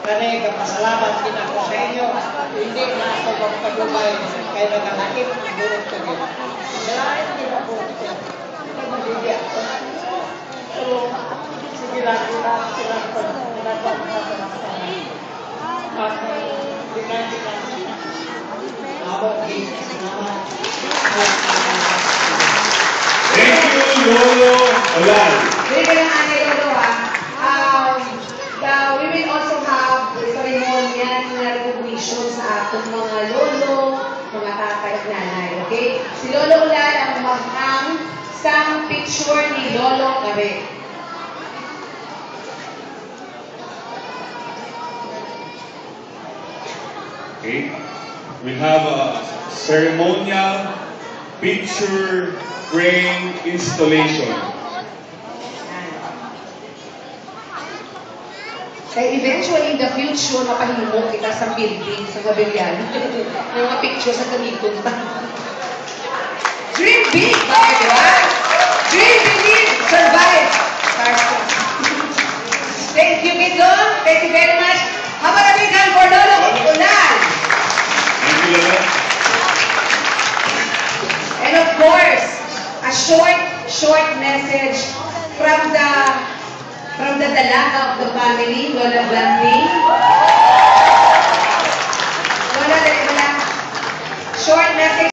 Kani, kapasalamat kinako sa inyo. Hindi na ako magpagumay kay nagalaip ang burot ko din. Salamat din ako. Hindi ako. So, sige lang, sila ko magpapalakpan. At hindi na. Ako, salamat. Thank you, Lolo Olan. Bigyan lang ani Lolo ha. We will also have ceremonial na recognition sa atong mga lolo, mga tatay at nanay. Okay? Si Lolo Ulan ang maghang sang picture ni Lolo Kabe. Okay. We have a ceremonial picture frame installation. Kaya eventually in the future, mapahimo kita sa building, sa Gabilyan. May mga picture sa gamiton pa. Dream big, bakit diba? Dream big, survive. Thank you, Kito. Thank you very much. Have a big hand for Lolo Ulan. Thank you, Lolo. And of course, a short message from the dalaga of the family, Lola Blanding. Lola, short message.